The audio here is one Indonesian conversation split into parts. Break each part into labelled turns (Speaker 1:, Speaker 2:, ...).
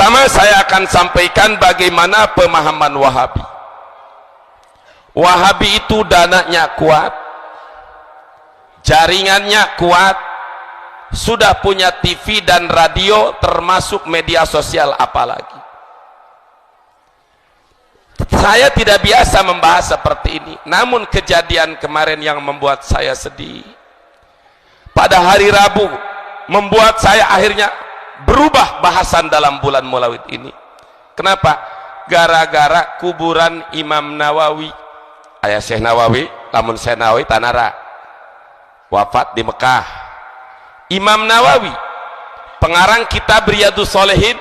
Speaker 1: Pertama saya akan sampaikan bagaimana pemahaman Wahabi. Wahabi itu dananya kuat, jaringannya kuat, sudah punya TV dan radio, termasuk media sosial apalagi. Saya tidak biasa membahas seperti ini, namun kejadian kemarin yang membuat saya sedih pada hari Rabu membuat saya akhirnya berubah bahasan dalam bulan Maulid ini. Kenapa? Gara-gara kuburan Imam Nawawi, ayah Syekh Nawawi, lamun Syekh Nawawi tanara wafat di Mekah. Imam Nawawi pengarang kitab Riyadhus Shalihin,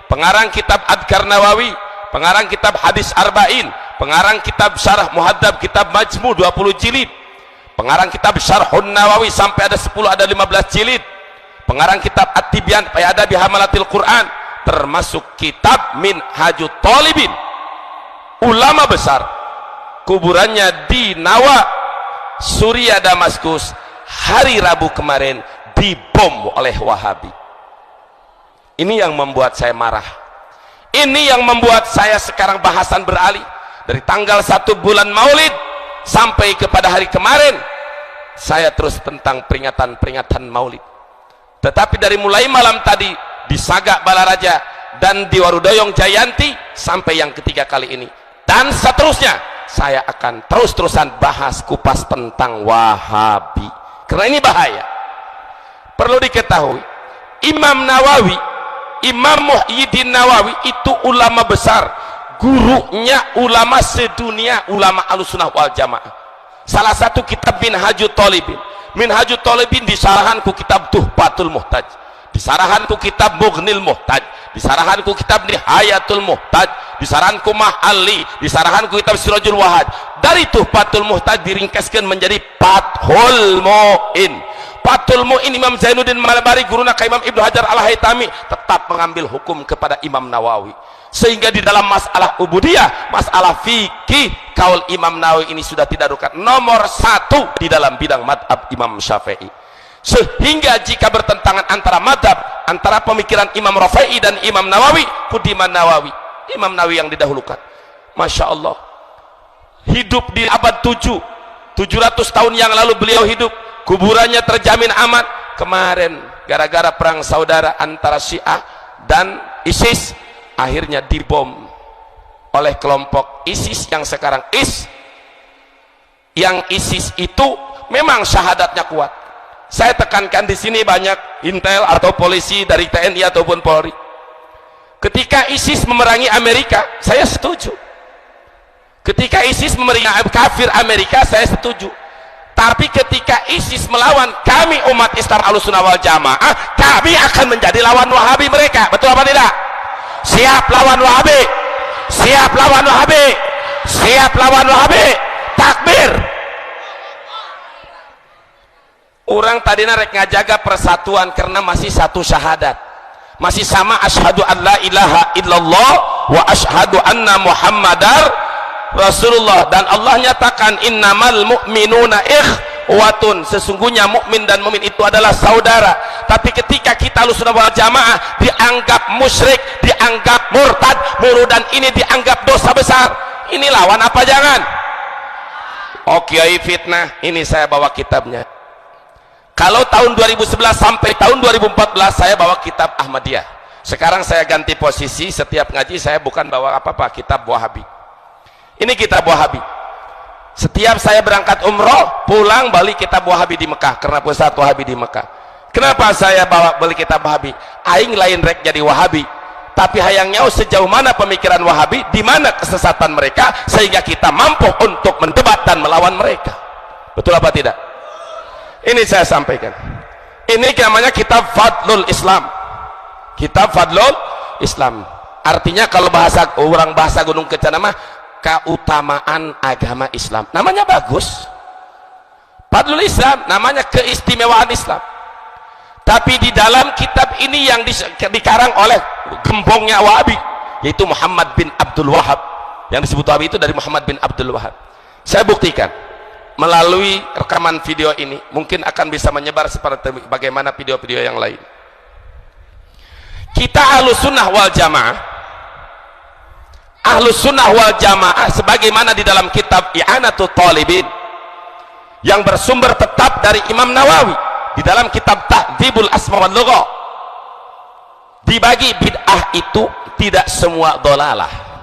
Speaker 1: pengarang kitab Adhkar Nawawi, pengarang kitab Hadis Arba'in, pengarang kitab Syarah Muhadzab, kitab Majmu 20 jilid, pengarang kitab Syarhun Nawawi sampai ada 10 ada 15 jilid, pengarang kitab At-Tibyan fi Adabi Hamalatil Quran, termasuk kitab Minhajut Thalibin. Ulama besar, kuburannya di Nawa, Suriah, Damaskus, hari Rabu kemarin dibom oleh Wahabi. Ini yang membuat saya marah. Ini yang membuat saya sekarang bahasan beralih dari tanggal 1 bulan Maulid sampai kepada hari kemarin saya terus tentang peringatan Maulid. Tetapi dari mulai malam tadi di Sagak Balaraja dan di Warudoyong Jayanti sampai yang ketiga kali ini dan seterusnya, saya akan terus-terusan bahas kupas tentang Wahabi karena ini bahaya. Perlu diketahui, Imam Nawawi, Imam Muhyiddin Nawawi itu ulama besar, gurunya ulama sedunia, ulama Ahlussunnah wal Jamaah. Salah satu kitab Minhajut Thalibin. Minhajut Thalibin disarahanku kitab Tuhfatul Muhtaj, disarahanku kitab Mughnil Muhtaj, disarahanku kitab Nihayatul Muhtaj, disarahanku Mahali, disarahanku kitab Sirajul Wahaj. Dari Tuhfatul Muhtaj diringkaskan menjadi Fathul Mu'in. Fathul Mu'in Imam Zainuddin Malbari, guruna ka Imam Ibnu Hajar Al-Haytami, tetap mengambil hukum kepada Imam Nawawi, sehingga di dalam masalah ubudiyah, masalah fikih, kaul Imam Nawawi ini sudah tidak rukat nomor 1 di dalam bidang madhab Imam Syafi'i. Sehingga jika bertentangan antara madhab, antara pemikiran Imam Rafi'i dan Imam Nawawi, kudiman Nawawi, Imam Nawawi yang didahulukan. Masya Allah, hidup di abad 700 tahun yang lalu beliau hidup, kuburannya terjamin aman. Kemarin gara-gara perang saudara antara Syiah dan ISIS, akhirnya dibom oleh kelompok ISIS yang sekarang yang ISIS itu memang syahadatnya kuat. Saya tekankan di sini banyak intel atau polisi dari TNI ataupun Polri. Ketika ISIS memerangi Amerika, saya setuju. Ketika ISIS memerangi kafir Amerika, saya setuju. Tapi ketika ISIS melawan kami umat Islam Ahlussunnah wal Jamaah, kami akan menjadi lawan Wahabi mereka. Betul apa tidak? Siap lawan Wahabi, siap lawan Wahabi, siap lawan Wahabi. Takbir. Orang tadi rek ngajaga persatuan karena masih satu syahadat, masih sama asyhadu an la ilaha illallah wa asyhadu anna muhammadar Rasulullah. Dan Allah nyatakan innamal mu'minuna ikhwatun, sesungguhnya mukmin dan mukmin itu adalah saudara. Tapi ketika kita Ahlussunnah wal Jamaah dianggap musyrik, dianggap murtad, dan ini dianggap dosa besar, ini lawan apa jangan? Oke, fitnah. Ini saya bawa kitabnya. Kalau tahun 2011 sampai tahun 2014 saya bawa kitab Ahmadiyah. Sekarang saya ganti posisi, setiap ngaji saya bukan bawa apa-apa, kitab Wahabi. Ini kitab Wahabi. Setiap saya berangkat umroh, pulang balik kitab Wahabi di Mekah, karena pusat Wahabi di Mekah. Kenapa saya bawa beli kitab Wahabi? Aing lain rek jadi Wahabi, tapi hayangnya sejauh mana pemikiran Wahabi, di mana kesesatan mereka, sehingga kita mampu untuk mendebat dan melawan mereka. Betul apa tidak? Ini saya sampaikan. Ini namanya kitab Fadlul Islam. Kitab Fadlul Islam. Artinya kalau bahasa orang bahasa Gunung Kencana mah keutamaan agama Islam. Namanya bagus. Fadlul Islam namanya keistimewaan Islam. Tapi di dalam kitab ini yang dikarang oleh gembongnya Wahabi, yaitu Muhammad bin Abdul Wahab. Yang disebut Wahabi itu dari Muhammad bin Abdul Wahab. Saya buktikan melalui rekaman video ini, mungkin akan bisa menyebar seperti bagaimana video-video yang lain. Kita ahlus sunnah wal jamaah, ahlus sunnah wal jamaah sebagaimana di dalam kitab I'anatul Talibin yang bersumber tetap dari Imam Nawawi di dalam kitab Tahdzibul Asma wal Lugha, dibagi bid'ah itu tidak semua dolalah.